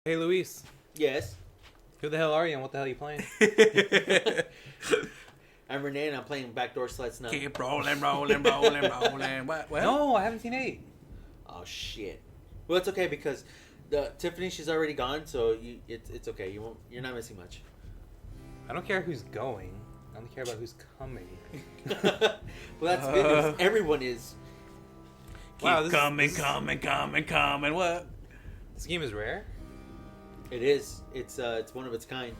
Hey, Luis. Yes. Who the hell are you and what the hell are you playing? I'm Renee and I'm playing Backdoor Sluts now. Keep rolling. What? No, I haven't seen 8. Oh, shit. Well, it's okay because Tiffany, she's already gone, so it's okay. You're not missing much. I don't care who's going. I only care about who's coming. Well, that's good news. Everyone is. Keep coming. What? This game is rare? It is. It's one of its kind.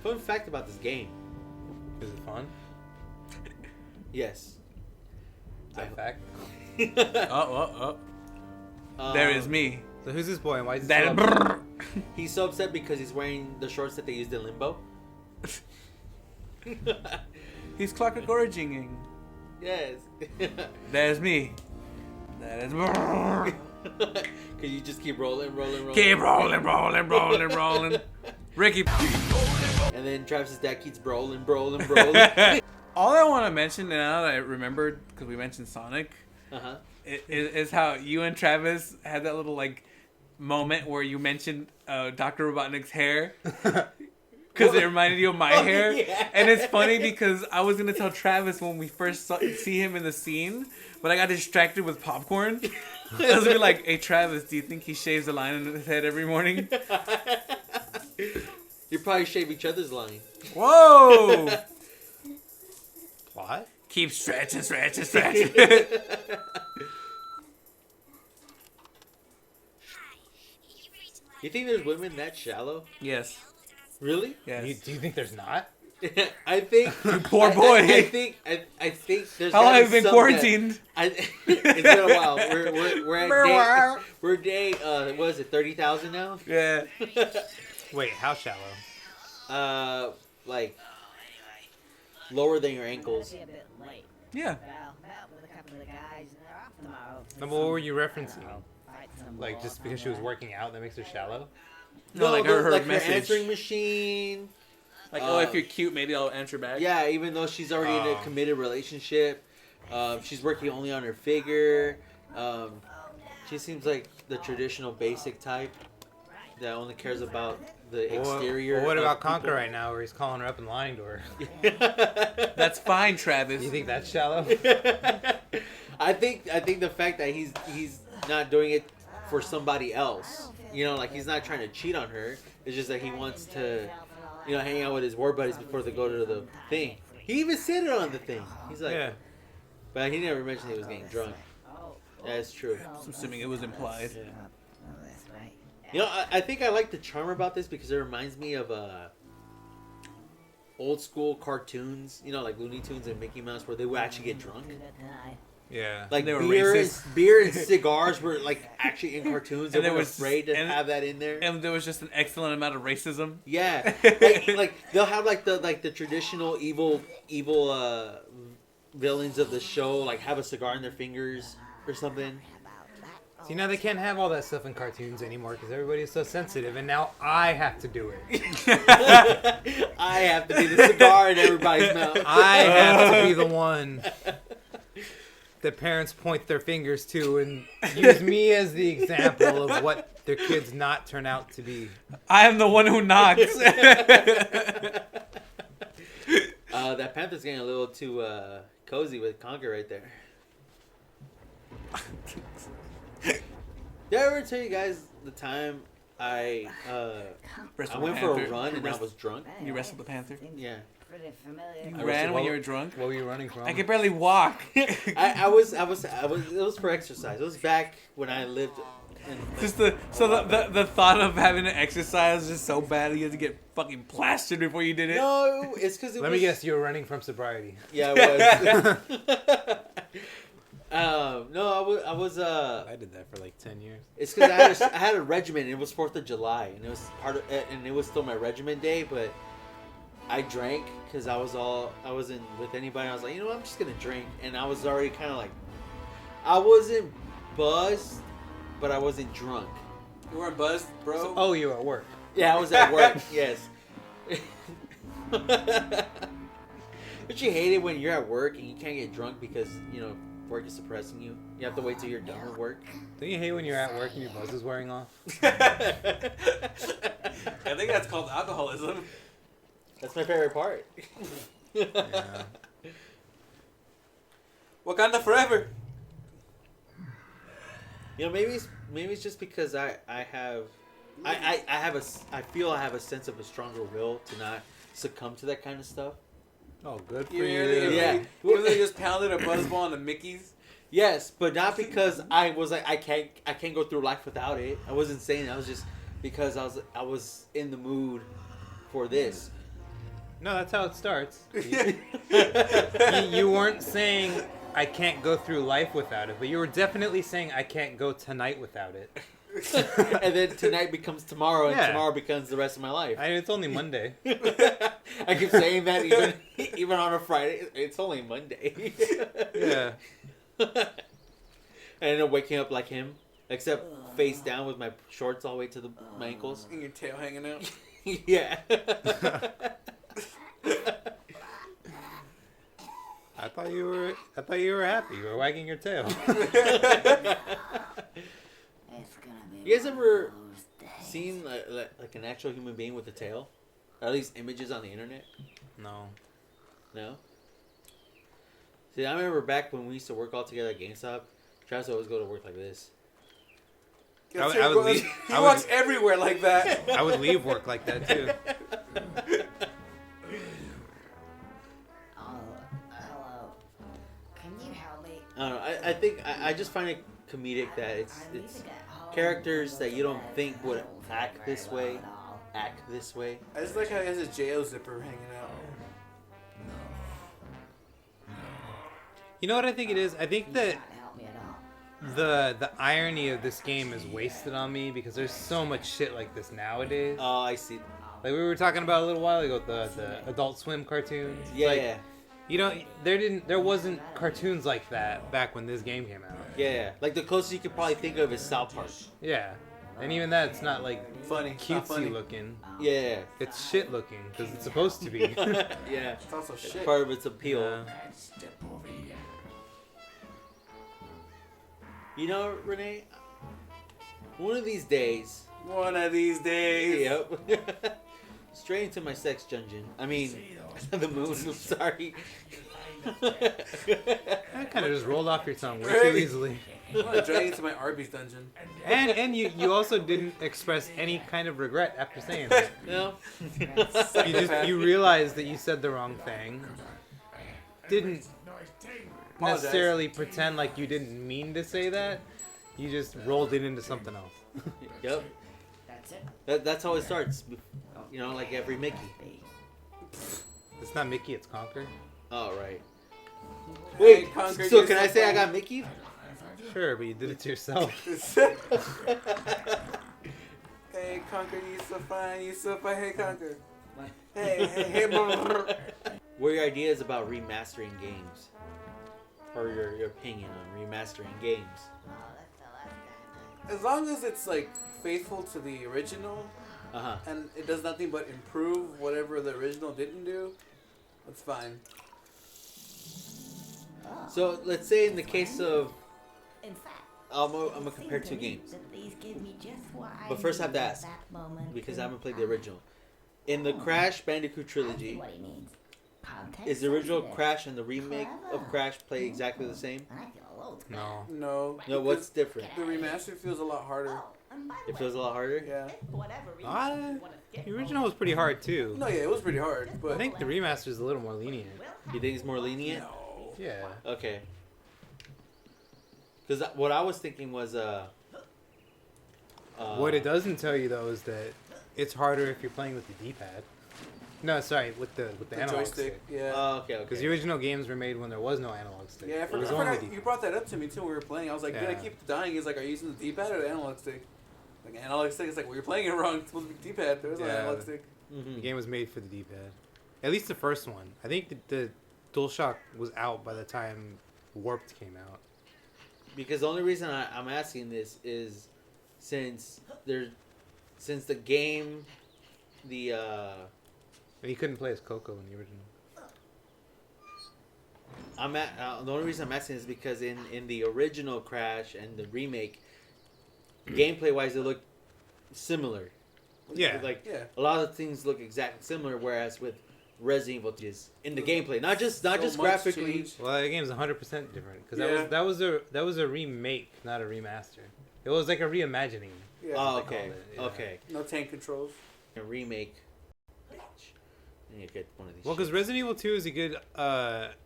Fun fact about this game. Is it fun? Yes. Is that a fact? There is me. So who's this boy and why is he so upset? He's so upset because he's wearing the shorts that they used in Limbo. He's clockagorging. Yes. There's me. That is. Cause you just keep rolling. Keep rolling. Ricky. And then Travis's dad keeps rolling. All I want to mention now that I remembered, because we mentioned Sonic, is how you and Travis had that little moment where you mentioned Dr. Robotnik's hair. Because it reminded you of my hair. Yeah. And it's funny because I was going to tell Travis when we first see him in the scene, but I got distracted with popcorn. I was be like, hey, Travis, do you think he shaves a line on his head every morning? You probably shave each other's line. Whoa! What? Keep stretching. You think there's women that shallow? Yes. Really? Yes. Do you think there's not? I think. You poor boy. I think there's. How long gotta have you been some quarantined? It's been a while. We're at day. What is it? 30,000 now. Yeah. Wait, how shallow? Like lower than your ankles. Yeah. What were you referencing? Like, just because she was working out, that makes her shallow? No, like her like message. her answering machine. Like, if you're cute, maybe I'll answer back. Yeah, even though she's already in a committed relationship, she's working only on her figure. She seems like the traditional basic type that only cares about the exterior. Well, what about Conker right now, where he's calling her up and lying to her? That's fine, Travis. You think that's shallow? I think the fact that he's not doing it for somebody else, like he's not trying to cheat on her. It's just that he wants to, hang out with his war buddies before they go to the thing. He even said it on the thing. He's like, Yeah. But he never mentioned he was getting drunk. That's true. I'm assuming it was implied. Yeah. I think I like the charm about this because it reminds me of old school cartoons, like Looney Tunes and Mickey Mouse, where they would actually get drunk. Yeah. Like they were beer and cigars were like actually in cartoons, and they were afraid to have that in there. And there was just an excellent amount of racism. Yeah, like they'll have the traditional evil villains of the show, like have a cigar in their fingers or something. See, now they can't have all that stuff in cartoons anymore because everybody's so sensitive, and now I have to do it. I have to be the cigar in everybody's mouth. I have to be the one that parents point their fingers to and use me as the example of what their kids not turn out to be. I am the one who knocks. That Panther's getting a little too cozy with Conker right there. Did I ever tell you guys the time I went for a run and I was drunk? You wrestled the panther? Yeah. You ran when you were drunk? What were you running from? I could barely walk. I was. It was for exercise. It was back when I lived. Just the thought of having to exercise is just so bad you had to get fucking plastered before you did it. No, it's because Let me guess, you were running from sobriety. Yeah, it was. No, I was. I did that for like 10 years. It's because I had a regiment. And it was 4th of July, and it was and it was still my regiment day, but I drank because I wasn't with anybody. I was like, I'm just gonna drink, and I was already kind of like, I wasn't buzzed, but I wasn't drunk. You weren't buzzed, bro? Oh, you were at work. Yeah, I was at work. Yes. Don't you hate it when you're at work and you can't get drunk because work is suppressing you? You have to wait till you're done with work. Don't you hate when you're at work and your buzz is wearing off? I think that's called alcoholism. That's my favorite part. Yeah. Wakanda forever. You know, maybe it's just because I feel I have a sense of a stronger will to not succumb to that kind of stuff. Oh, good for You you. Yeah. You really just pounded a buzzball on the Mickeys. Yes, but not because I was like I can't go through life without it. I wasn't saying that. I was just because I was in the mood for this. No, that's how it starts. You weren't saying I can't go through life without it, but you were definitely saying I can't go tonight without it. And then tonight becomes tomorrow, and Yeah. tomorrow becomes the rest of my life. It's only Monday. I keep saying that even on a Friday. It's only Monday. Yeah. And I end up waking up like him, except face down with my shorts all the way to my ankles. And your tail hanging out. Yeah. I thought you were happy. You were wagging your tail. You guys ever seen like an actual human being with a tail? Or at least images on the internet? No. No? See, I remember back when we used to work all together at GameStop, Travis would always go to work like this. He I would leave- I would- walks everywhere like that. I would leave work like that too. Hello. Can you help me? I don't know. I think I just find it comedic that it's characters that you don't think would act this way. I just like how he has his JO zipper hanging out. You know what I think it is? I think that Can't help me at all. the irony of this game is wasted on me because there's so much shit like this nowadays. Oh, I see. Like we were talking about a little while ago, the Adult Swim cartoons. Yeah, Like, yeah. You know, there wasn't cartoons like that back when this game came out. Yeah. Like the closest you could probably think of is South Park. Yeah, and even that, it's not like Funny. It's not funny. cutesy looking. Yeah. It's shit looking because it's supposed to be. Yeah. It's also shit. Part of its appeal. Yeah. You know, Renee, one of these days. One of these days. Yep. Straight into my sex dungeon. I mean, the moon. I'm sorry. That kind of just rolled off your tongue way too Right. easily. I'm gonna drag into my Arby's dungeon. And you also didn't express any kind of regret after saying that. No. You realized that you said the wrong thing. Didn't Apologize. necessarily pretend like you didn't mean to say that. You just rolled it into something else. Yep. That's it. That's how it starts. You know, like every Mickey. It's not Mickey, it's Conker. Oh, right. Hey, Wait, Conker, so you're can I so say I funny. got Mickey? Sure, but you did it to yourself. Hey, Conker, you so fine. You so fine. Hey, Conker. Hey, brr. What are your ideas about remastering games? Or your opinion on remastering games? Oh, that's the last guy. As long as it's like faithful to the original Uh-huh. and it does nothing but improve whatever the original didn't do, that's fine. So, let's say in the case of... In fact, I'm gonna compare two games. that these give me just what But first I have to needed at ask, that moment because I to haven't played the original. In the Crash Bandicoot I see trilogy, what he means. Context is the original sensitive. Crash and the remake of Crash play exactly the same? And I feel loads better. No. No. No, what's different? The remaster feels a lot harder. Oh, and by the It feels a way, lot harder? Yeah. for whatever reason, Ah, you wanna skip The original was pretty hard too. No, yeah, it was pretty hard, I but think the remaster is a little more lenient. You think it's more lenient? no. Yeah. Okay. Because what I was thinking was, What it doesn't tell you though is that it's harder if you're playing with the D-pad. No, sorry, with the The analog joystick, stick. yeah. Okay, Because the okay. original games were made when there was no analog stick. Yeah, I it was forgot, only you brought that up to me too when we were playing. I was like, did I Yeah. keep dying? He's like, are you using the D-pad or the analog stick? Like, analog stick, it's like, well, you're playing it wrong. It's supposed to be D-pad. There was no Yeah. analog stick. The Mhm. game was made for the D-pad. At least the first one. I think the DualShock was out by the time Warped came out. Because the only reason I'm asking this is since the game, And you couldn't play as Coco in the original. The only reason I'm asking is because in the original Crash and the remake, gameplay wise, they look similar. Yeah. Like Yeah. a lot of things look exactly similar, whereas with Resident Evil is in the gameplay, not just much graphically. change. Well, the game's 100% different because Yeah. that was a remake, not a remaster. It was like a reimagining. Yeah. Oh, they okay, called it, yeah. okay. No tank controls. A remake. I need to get one of these. Well, because shits. Resident Evil 2 is a good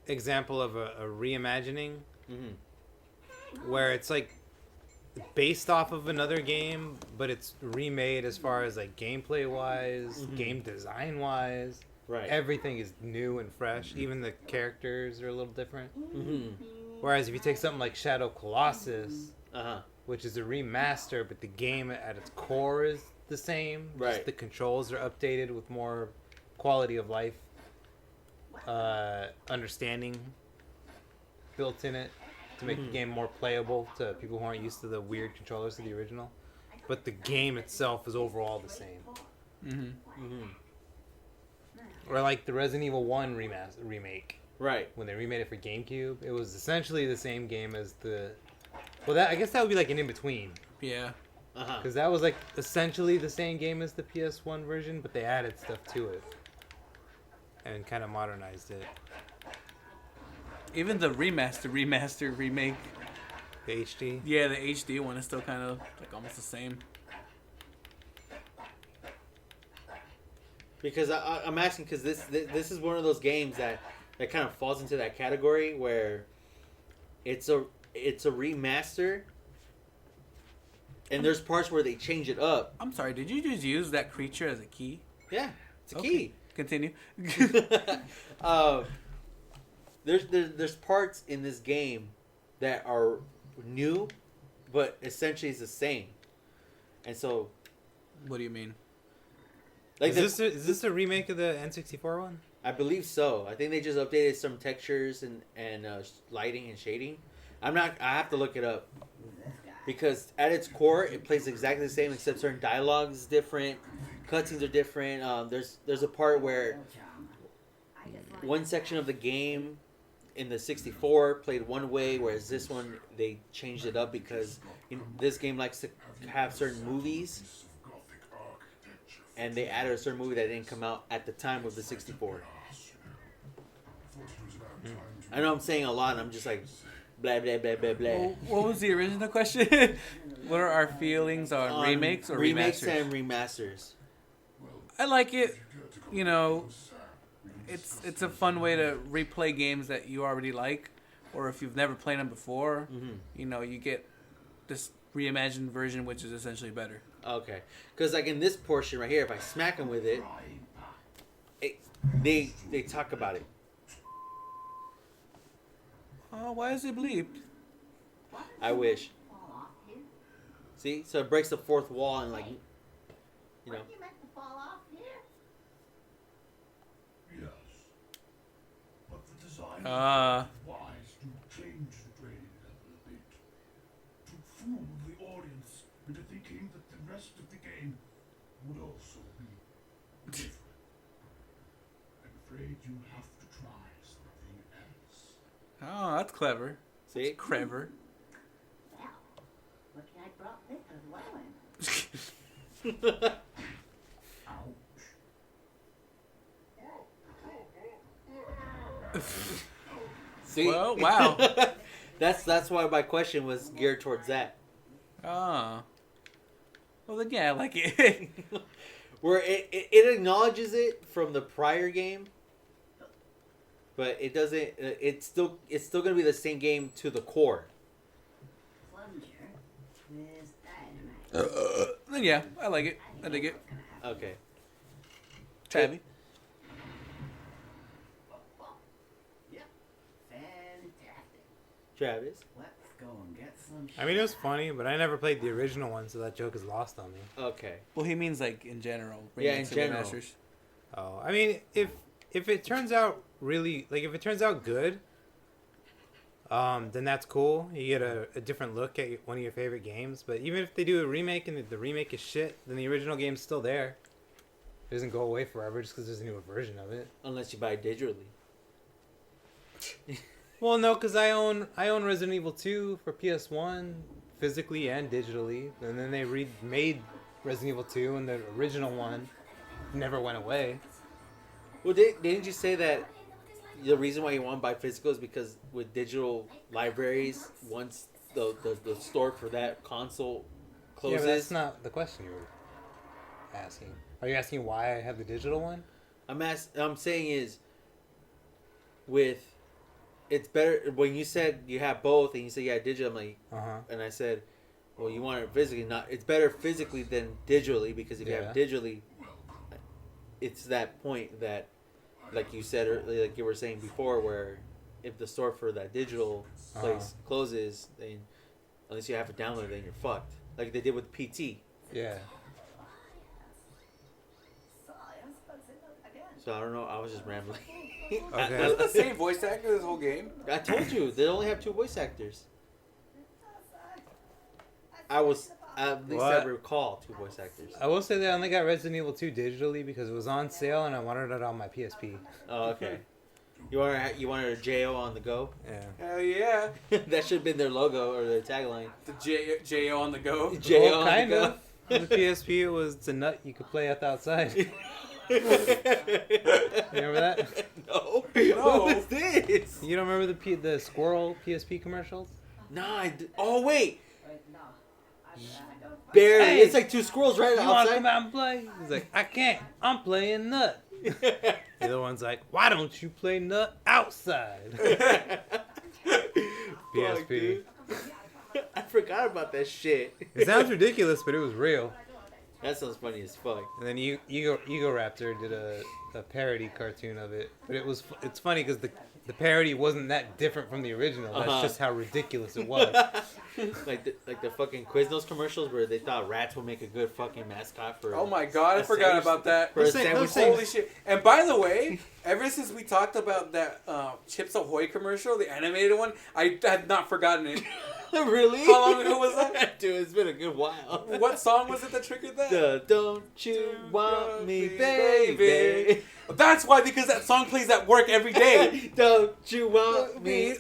example of a reimagining where it's like based off of another game, but it's remade as far as like gameplay wise, game design wise. Right. Everything is new and fresh. Even the characters are a little different. Mm-hmm. Whereas if you take something like Shadow Colossus, Uh-huh. which is a remaster, but the game at its core is the same. Right. Just the controls are updated with more quality of life, understanding built in it to make the game more playable to people who aren't used to the weird controllers of the original. But the game itself is overall the same. Or like the Resident Evil 1 remake. Right. When they remade it for GameCube, it was essentially the same game as the... Well, I guess that would be like an in-between. Yeah. Uh-huh. Because that was like essentially the same game as the PS1 version, but they added stuff to it. And kind of modernized it. Even the remake. The HD. Yeah, the HD one is still kind of like almost the same. Because I'm asking because this is one of those games that kind of falls into that category where it's a remaster, and there's parts where they change it up. I'm sorry, did you just use that creature as a key? Yeah, it's a Okay. key. Continue. There's parts in this game that are new, but essentially it's the same, and so What do you mean? like Is this a remake of the N64 one? I believe so. I think they just updated some textures and lighting and shading. I have to look it up because at its core it plays exactly the same except certain dialogue is different, cutscenes are different. There's a part where one section of the game in the 64 played one way, whereas this one they changed it up because this game likes to have certain movies, and they added a certain movie that didn't come out at the time of the 64. I know I'm saying a lot, and I'm just like blah blah blah blah blah. Well, what was the original question? What are our feelings on remakes or remakes remasters? and remasters? I like it. You know, it's a fun way to replay games that you already like, or if you've never played them before, you know, you get this reimagined version, which is essentially better. Okay, because like in this portion right here, if I smack them with it, they talk about it. Oh, why is it bleeped? I wish. See, so it breaks the fourth wall and like, you know. You meant to fall off here? Yes. But the design wise to change the training level a bit. To fool the audience into thinking that the rest of the game would also be different. I'm afraid you have to try something else. Oh, that's clever. See, Clever. Well, looks like I brought this as Rollin. Ouch. see. Well, wow. That's why my question was geared towards that. Oh. Well, then, yeah, I like it. Where it acknowledges it from the prior game, but it doesn't. It's still gonna be the same game to the core. Plunger with dynamite. Then, yeah, I like it. I dig it. Okay. Travi. Yep. Fantastic. Travis. Let's go and get some I mean, it was funny, but I never played the original one, so that joke is lost on me. Okay. Well, he means, like, in general. Yeah, in remakes and general. remasters. Oh, I mean, if it turns out really, like, if it turns out good, then that's cool. You get a different look at one of your favorite games. But even if they do a remake and the remake is shit, then the original game's still there. It doesn't go away forever just because there's a newer version of it. Unless you buy it digitally. Well, no, because I own Resident Evil 2 for PS1, physically and digitally, and then they remade Resident Evil 2, and the original one never went away. Well, didn't you say that the reason why you want to buy physical is because with digital libraries, once the store for that console closes? Yeah, but that's not the question you were asking. Are you asking why I have the digital one? I'm saying is with it's better when you said you have both and you said digital. I'm like, and I said, well, you want it physically. Not it's better physically than digitally because if you have digitally, it's that point that, like you said, or like you were saying before, where if the store for that digital place closes, then unless you have to download it, then you're fucked. Like they did with PT. Yeah. So I don't know. I was just rambling. Okay. Was it the same voice actor this whole game? I told you they only have 2 voice actors. At least I recall 2 voice actors. I will say that I only got Resident Evil 2 digitally because it was on sale and I wanted it on my PSP. Oh, okay. You wanted a JO on the go? Yeah. Hell yeah. That should have been their logo or their tagline. The J.O. on the go. JO Well, on kind the go. of. On the PSP, it's a nut you could play outside. You remember that? No. No. What was this? You don't remember the squirrel PSP commercials? No, oh, wait. Barely. Hey, It's like 2 squirrels right You want to outside. come out and play? He's like, I can't. I'm playing nut. The other one's like, why don't you play nut outside? PSP. Fuck, dude. I forgot about that shit. It sounds ridiculous, but it was real. That sounds funny as fuck. And then Ego Raptor did a parody cartoon of it, but it's funny because the parody wasn't that different from the original. That's just how ridiculous it was. like the fucking Quiznos commercials where they thought rats would make a good fucking mascot for. Oh my god, I forgot sandwich- about that. For a sandwich. Holy shit. And by the way, ever since we talked about that Chips Ahoy commercial, the animated one, I had not forgotten it. Really? How long ago was that? Dude, it's been a good while. What song was it that triggered that? Don't you want me, baby? That's why, because that song plays at work every day. Don't you want me?